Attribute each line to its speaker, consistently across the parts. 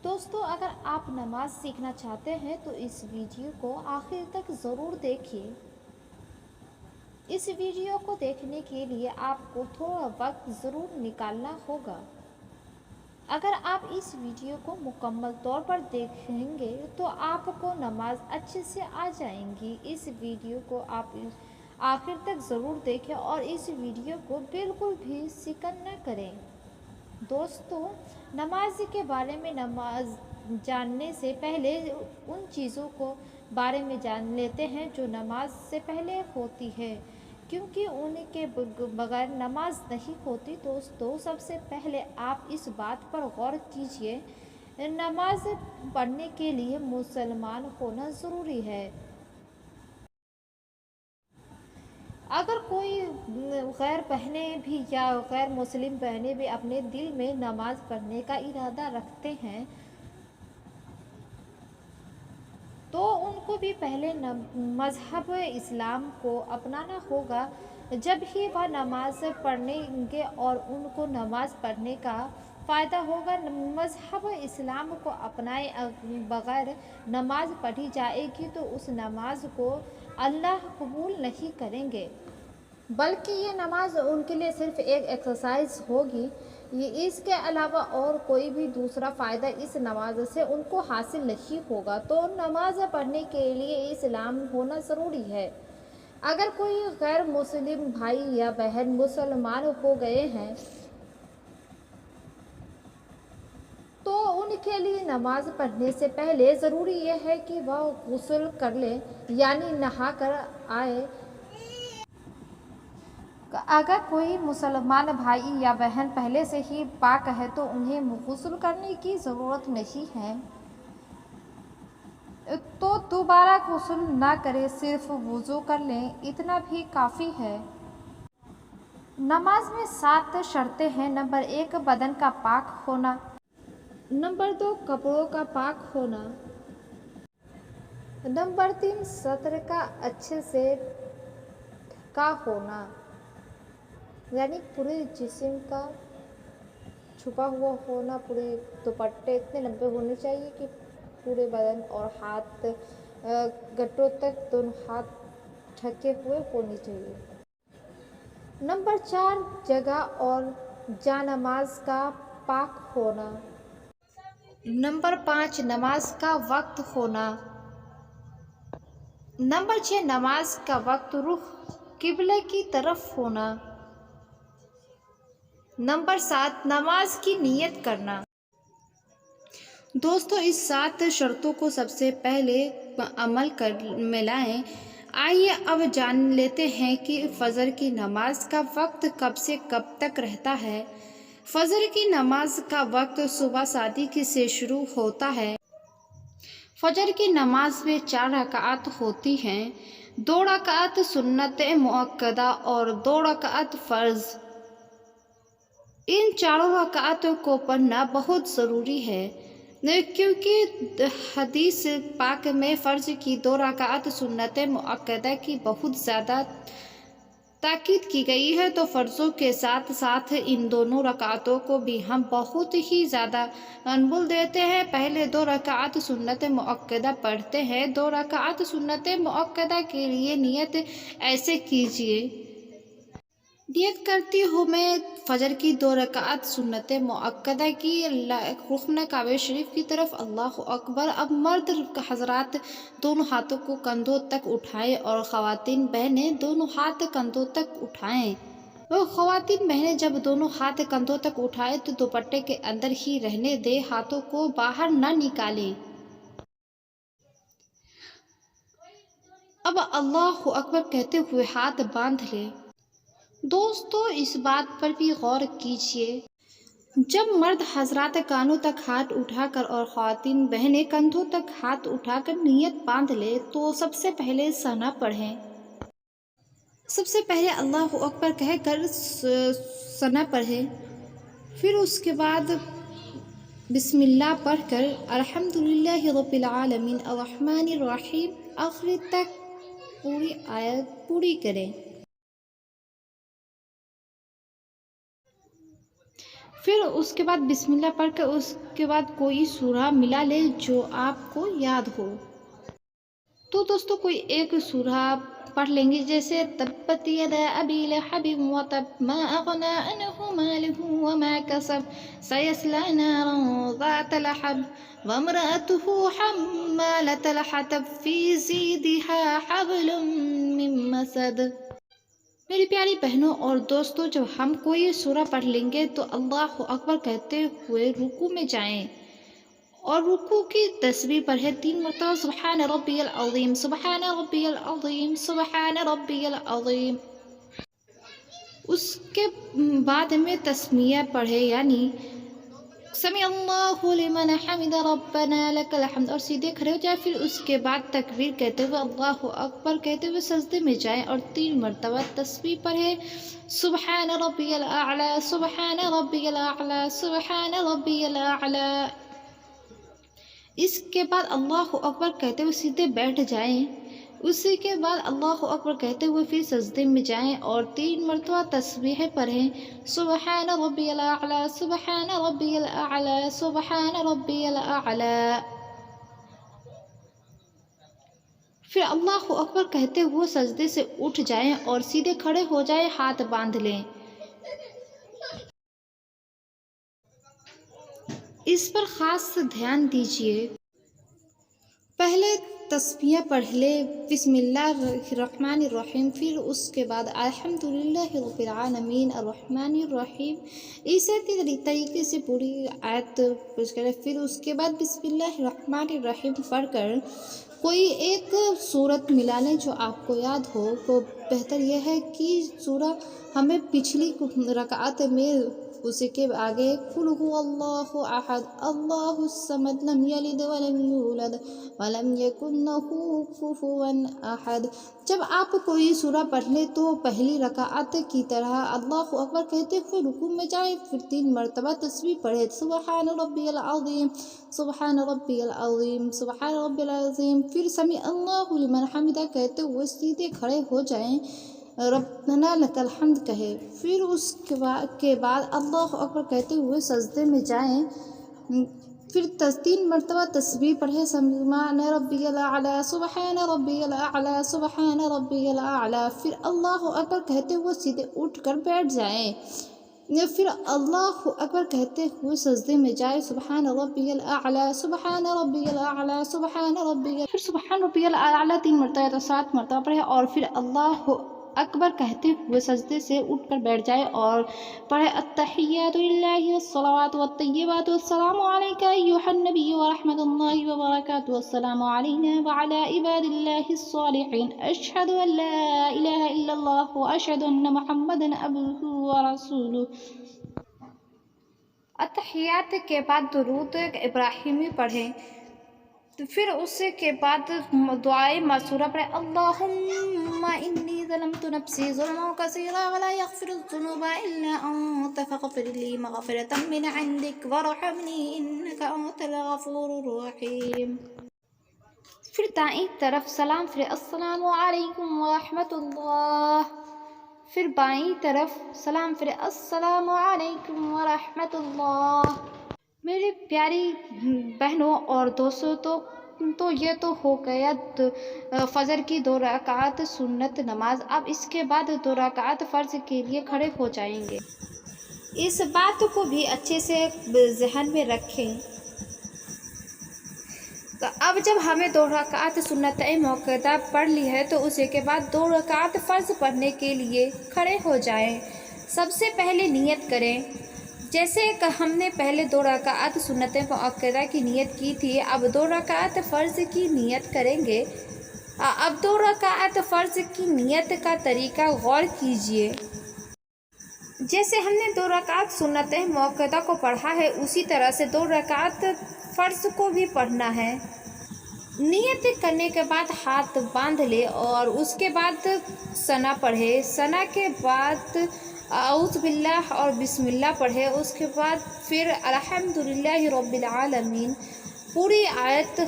Speaker 1: دوستو اگر آپ نماز سیکھنا چاہتے ہیں تو اس ویڈیو کو آخر تک ضرور دیکھیے۔ اس ویڈیو کو دیکھنے کے لیے آپ کو تھوڑا وقت ضرور نکالنا ہوگا۔ اگر آپ اس ویڈیو کو مکمل طور پر دیکھیں گے تو آپ کو نماز اچھے سے آ جائیں گی۔ اس ویڈیو کو آپ آخر تک ضرور دیکھیں اور اس ویڈیو کو بالکل بھی سکپ نہ کریں۔ دوستو نماز کے بارے میں جاننے سے پہلے ان چیزوں کو بارے میں جان لیتے ہیں جو نماز سے پہلے ہوتی ہے، کیونکہ ان کے بغیر نماز نہیں ہوتی۔ دوستو سب سے پہلے آپ اس بات پر غور کیجئے، نماز پڑھنے کے لیے مسلمان ہونا ضروری ہے۔ اگر کوئی غیر بہنیں بھی یا غیر مسلم بہنیں بھی اپنے دل میں نماز پڑھنے کا ارادہ رکھتے ہیں تو ان کو بھی پہلے مذہب اسلام کو اپنانا ہوگا، جب ہی وہ نماز پڑھیں گے اور ان کو نماز پڑھنے کا فائدہ ہوگا۔ مذہب اسلام کو اپنائے بغیر نماز پڑھی جائے گی تو اس نماز کو اللہ قبول نہیں کریں گے، بلکہ یہ نماز ان کے لیے صرف ایک ایکسرسائز ہوگی۔ اس کے علاوہ اور کوئی بھی دوسرا فائدہ اس نماز سے ان کو حاصل نہیں ہوگا۔ تو نماز پڑھنے کے لیے اسلام ہونا ضروری ہے۔ اگر کوئی غیر مسلم بھائی یا بہن مسلمان ہو گئے ہیں تو ان کے لیے نماز پڑھنے سے پہلے ضروری یہ ہے کہ وہ غسل کر لیں، یعنی نہا کر آئے۔ اگر کوئی مسلمان بھائی یا بہن پہلے سے ہی پاک ہے تو انہیں غسل کرنے کی ضرورت نہیں ہے، تو دوبارہ غسل نہ کریں، صرف وضو کر لیں، اتنا بھی کافی ہے۔ نماز میں 7 شرطیں ہیں۔ نمبر 1 بدن کا پاک ہونا۔ نمبر 2 کپڑوں کا پاک ہونا۔ نمبر 3 سطر کا اچھے سے ڈھکا ہونا، یعنی پورے جسم کا چھپا ہوا ہونا۔ پورے دوپٹے اتنے لمبے ہونے چاہیے کہ پورے بدن اور ہاتھ گھٹنوں تک دونوں ہاتھ ڈھکے ہوئے ہونے چاہیے۔ نمبر 4 جگہ اور جا نماز کا پاک ہونا۔ نمبر 5 نماز کا وقت ہونا۔ نمبر 6 نماز کا وقت رخ قبلہ کی طرف ہونا۔ نمبر 7 نماز کی نیت کرنا۔ دوستو اس 7 شرطوں کو سب سے پہلے عمل میں لائیں۔ آئیے اب جان لیتے ہیں کہ فجر کی نماز کا وقت کب سے کب تک رہتا ہے۔ فجر کی نماز کا وقت صبح صادق سے شروع ہوتا ہے۔ فجر کی نماز میں 4 رکعت ہوتی ہیں، 2 رکعت سنت مؤکدہ اور 2 رکعت فرض۔ ان 4 رکعت کو پڑھنا بہت ضروری ہے، کیونکہ حدیث پاک میں فرض کی 2 رکعت سنت مؤکدہ کی بہت زیادہ تاکید کی گئی ہے، تو فرضوں کے ساتھ ساتھ ان دونوں رکعتوں کو بھی ہم بہت ہی زیادہ اہمیت دیتے ہیں۔ پہلے 2 رکعت سنت مؤکدہ پڑھتے ہیں۔ 2 رکعت سنت مؤکدہ کے لیے نیت ایسے کیجیے: نیت کرتی ہوں میں فجر کی 2 رکعت سنت مؤکدہ کی، رکن کعبہ شریف کی طرف، اللہ اکبر۔ اب مرد حضرات دونوں ہاتھوں کو کندھوں تک اٹھائیں اور خواتین بہنیں دونوں ہاتھ کندھوں تک اٹھائیں۔ خواتین بہنیں جب دونوں ہاتھ کندھوں تک اٹھائیں تو دوپٹے کے اندر ہی رہنے دیں، ہاتھوں کو باہر نہ نکالیں۔ اب اللہ اکبر کہتے ہوئے ہاتھ باندھ لیں۔ دوستو اس بات پر بھی غور کیجیے، جب مرد حضرات کانوں تک ہاتھ اٹھا کر اور خواتین بہنیں کندھوں تک ہاتھ اٹھا کر نیت باندھ لیں تو سب سے پہلے ثنا پڑھیں۔ سب سے پہلے اللہ اکبر کہہ کر ثنا پڑھیں، پھر اس کے بعد بسم اللہ پڑھ کر الحمدللہ رب العالمین الرحمن الرحیم آخر تک پوری آیت پوری کریں۔ پھر اس کے بعد بسم اللہ پڑھ کے اس کے بعد کوئی سورہ ملا لے جو آپ کو یاد ہو۔ تو دوستو کوئی ایک سورہ پڑھ لیں گے، جیسے تبت یدا ابی لہب وتب ما اغنی عنہ مالہ وما کسب سیصلی نارا ذات لہب وامرأته حمالۃ الحطب فی جیدها حبل من مسد۔ میری پیاری بہنوں اور دوستوں، جب ہم کوئی سورہ پڑھ لیں گے تو اللہ اکبر کہتے ہوئے رکوع میں جائیں اور رکوع کی تسبیح پڑھیں 3 مرتبہ، سبحان ربی العظیم، سبحان ربی العظیم، سبحان ربی العظیم۔ اس کے بعد میں تسمیہ پڑھے، یعنی سمیع اللہ لمن حمد ربنا لک الحمد، اور سیدھے کھڑے ہو جائے۔ پھر اس کے بعد تکبیر کہتے ہوئے اللہ اکبر کہتے ہوئے سجدے میں جائیں اور 3 مرتبہ تسبیح پڑھے، سبحان ربی الاعلی، سبحان ربی الاعلی، سبحان ربی الاعلی۔ اس کے بعد اللہ اکبر کہتے ہوئے سیدھے بیٹھ جائیں۔ اسی کے بعد اللہ اکبر کہتے ہوئے پھر سجدے میں جائیں اور 3 مرتبہ تسبیح پڑھیں، سبحان ربی الاعلی، سبحان ربی الاعلی، سبحان ربی الاعلی۔ پھر اللہ اکبر کہتے ہوئے سجدے سے اٹھ جائیں اور سیدھے کھڑے ہو جائیں، ہاتھ باندھ لیں۔ اس پر خاص دھیان دیجیے۔ پہلے تسبیح پڑھ لے بسم اللہ الرحمن الرحیم، پھر اس کے بعد الحمدللہ رب العالمین الرحمن الرحیم، اسی طریقے سے پوری آیت پڑھ کرے۔ پھر اس کے بعد بسم اللہ الرحمن الرحیم پڑھ کر کوئی ایک سورت ملا لیں جو آپ کو یاد ہو۔ تو بہتر یہ ہے کہ سورہ ہمیں پچھلی رکعت میں اسی کے آگے قل هو اللہ احد اللہ الصمد لم یلد ولم یولد ولم یکن لہ کفوا احد۔ جب آپ کوئی سورہ پڑھ لیں تو پہلی رکعت کی طرح اللہ اکبر کہتے ہوئے رکوع میں جائیں، پھر 3 مرتبہ تسبیح پڑھیں، سبحان ربی العظیم، سبحان ربی العظیم، سبحان ربی العظیم۔ پھر سمیع اللہ لمن حمدہ کہتے ہوئے سیدھے کھڑے ہو جائیں، ربنا لک الحمد کہے۔ پھر اس کے بعد اللہ اکبر کہتے ہوئے سجدے میں جائیں، پھر 3 مرتبہ تسبیح پڑھیں، سبحان ربی الاعلی، سبحان ربی الاعلی، سبحان ربی الاعلی۔ پھر اللہ اکبر کہتے ہوئے سیدھے اٹھ کر بیٹھ جائیں، پھر اللہ اکبر کہتے ہوئے سجدے میں جائیں، سبحان ربی الاعلی، سبحان ربی الاعلی، سبحان ربی، پھر سبحان ربی الاعلی 3 مرتبہ تو 7 مرتبہ پڑھیں اور پھر اللہ اکبر کہتے ہوئے سجدے سے اٹھ کر بیٹھ جائے اور پڑھے التحیات للہ والصلوات والطیبات والسلام علیک ایھا النبی ورحمۃ اللہ وبرکاتہ، والسلام علینا وعلی عباد اللہ الصالحین، اشہد ان لا الہ الا اللہ واشہد ان محمدا عبدہ ورسولہ۔ التحیات کے بعد درود ابراہیمی پڑھیں، پھر اس کے بعد دعائے معصورہ پڑھیں، اللہم انی ظلمت نفسی ظلما کثیرا ولا یغفر الذنوب الا انت فاغفر لی مغفرۃ من عندک وارحمنی انک انت الغفور الرحیم۔ پھر دائیں طرف سلام پھر السلام علیکم ورحمۃ اللہ، پھر بائیں طرف سلام پھر السلام علیکم ورحمۃ اللہ۔ میرے پیاری بہنوں اور دوستوں، تو یہ تو ہو گیا فجر کی 2 رکعت سنت نماز۔ اب اس کے بعد 2 رکعت فرض کے لیے کھڑے ہو جائیں گے۔ اس بات کو بھی اچھے سے ذہن میں رکھیں۔ تو اب جب ہمیں 2 رکعت سنت موقدہ پڑھ لی ہے تو اسی کے بعد 2 رکعت فرض پڑھنے کے لیے کھڑے ہو جائیں۔ سب سے پہلے نیت کریں، جیسے کہ ہم نے پہلے 2 رکعت سنت موقدہ کی نیت کی تھی، اب 2 رکعت فرض کی نیت کریں گے۔ اب 2 رکعت فرض کی نیت کا طریقہ غور کیجیے۔ جیسے ہم نے 2 رکعت سنت موقدہ کو پڑھا ہے اسی طرح سے 2 رکعت فرض کو بھی پڑھنا ہے۔ نیت کرنے کے بعد ہاتھ باندھ لے اور اس کے بعد ثنا پڑھے، ثنا کے بعد اعوذ باللہ اور بسم اللہ پڑھے، اس کے بعد پھر الحمدللہ رب العالمین پوری آیت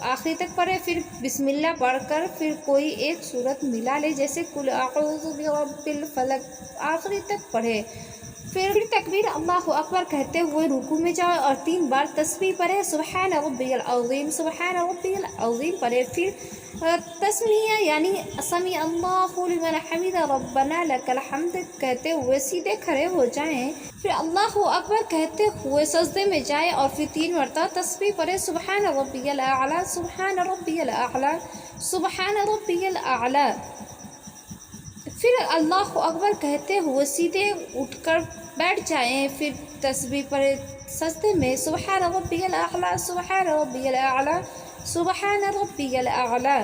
Speaker 1: آخری تک پڑھے، پھر بسم اللہ پڑھ کر پھر کوئی ایک سورت ملا لے، جیسے قل اعوذ برب الفلق آخری تک پڑھے، پھر تکبیر اللہ اکبر کہتے ہوئے رکوع میں جائے اور 3 بار تسبیح پڑھے، سبحان ربی العظیم، سبحان ربی العظیم پڑھے۔ پھر تسمیہ یعنی سمیع اللہ لمن حمد ربنا لک الحمد کہتے ہوئے سیدھے کھڑے ہو جائیں۔ پھر اللہ اکبر کہتے ہوئے سجدے میں جائے اور پھر 3 مرتبہ تسبیح پڑھے، سبحان ربی الاعلیٰ، سبحان ربی الاعلیٰ، سبحان ربی الاعلیٰ۔ پھر اللہ اکبر کہتے ہوئے سیدھے اٹھ کر بیٹھ جائیں، پھر تسبیح پڑھے سجدے میں، سبحان ربی الاعلیٰ، سبحان ربی الاعلیٰ، سبحان ربی الاعلیٰ۔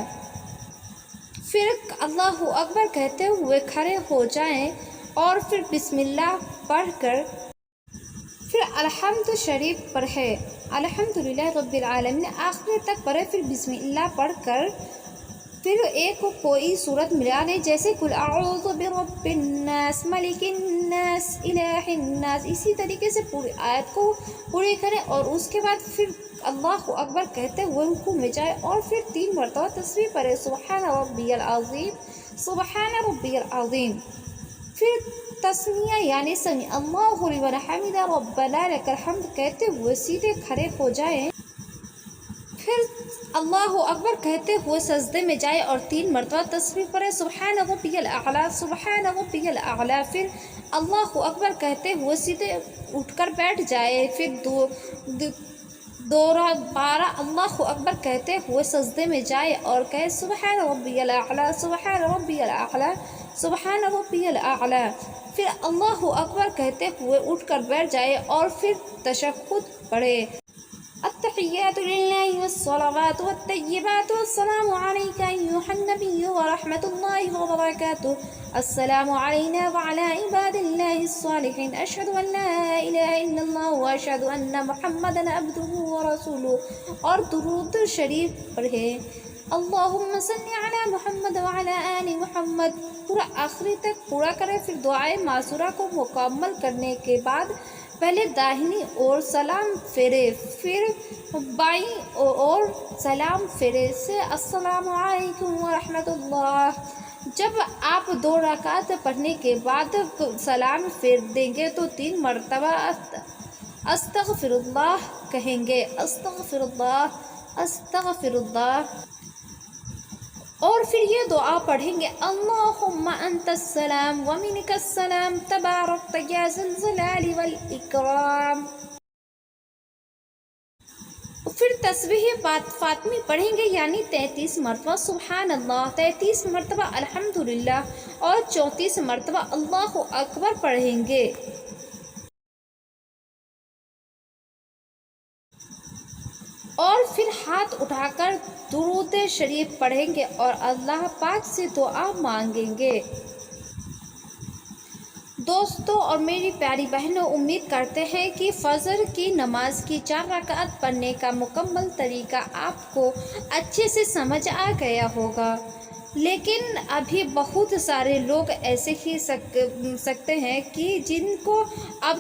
Speaker 1: پھر اللہ اکبر کہتے ہوئے کھڑے ہو جائیں اور پھر بسم اللہ پڑھ کر پھر الحمد شریف پڑھے، الحمدللہ رب العالمین آخر تک پڑھے۔ پھر بسم اللہ پڑھ کر پھر ایک کوئی صورت ملا لے، جیسے قل اعوذ برب الناس ملک الناس الہ الناس، اسی طریقے سے پوری آیت کو پوری کریں اور اس کے بعد پھر اللہ اکبر کہتے ہوئے رکوع میں جائے اور پھر 3 مرتبہ تسبیح پڑھے، سبحان ربی العظیم، سبحان ربی العظیم۔ پھر تسمیہ یعنی سمیع اللہ لمن حمد ربنا لک الحمد کہتے ہوئے سیدھے کھڑے ہو جائیں، پھر اللہ اکبر کہتے ہوئے سجدے میں جائے اور 3 مرتبہ تسبیح پڑھے، سبحان ربی الاعلیٰ، سبحان ربی الاعلیٰ۔ پھر اللہ اکبر کہتے ہوئے سیدھے اٹھ کر بیٹھ جائے، پھر دوبارہ اللہ اکبر کہتے ہوئے سجدے میں جائے اور کہے سبحان ربی الاعلیٰ، سبحان ربی الاعلیٰ، سبحان ربی الاعلیٰ۔ پھر اللہ اکبر کہتے ہوئے اٹھ کر بیٹھ جائے اور پھر تشہد پڑھے، التحیات للہ والصلوات والطیبات والسلام علیک ایھا النبی ورحمۃ اللہ وبرکاتہ، السلام علینا وعلی عباد اللہ الصالحین، اشہد ان لا الہ الا اللہ واشہد ان محمدا عبدہ ورسولہ، اور درود شریف پڑھے، اللہم صل علی محمد وعلی آل محمد، پورا آخری تک پورا کرے۔ پھر دعائے معصورہ کو مکمل کرنے کے بعد پہلے داہنی اور سلام پھیرے، پھر بائیں اور سلام پھیرے سے السلام علیکم ورحمۃ اللہ۔ جب آپ 2 رکعت پڑھنے کے بعد سلام پھیر دیں گے تو 3 مرتبہ استغفر اللہ کہیں گے، استغفر اللہ، استغفر اللہ، اور پھر یہ دعا پڑھیں گے، اللہم انت السلام ومنک السلام تبارکت یا ذی الجلال والاکرام۔ پھر تسبیح فاطمی پڑھیں گے یعنی 33 مرتبہ سبحان اللہ، 33 مرتبہ الحمدللہ اور 34 مرتبہ اللہ اکبر پڑھیں گے۔ اور پھر ہاتھ اٹھا کر درود شریف پڑھیں گے اور اللہ پاک سے دعا مانگیں گے۔ دوستوں اور میری پیاری بہنوں، امید کرتے ہیں کہ فجر کی نماز کی 4 رکعت پڑھنے کا مکمل طریقہ آپ کو اچھے سے سمجھ آ گیا ہوگا، لیکن ابھی بہت سارے لوگ ایسے ہی سکتے ہیں کہ جن کو اب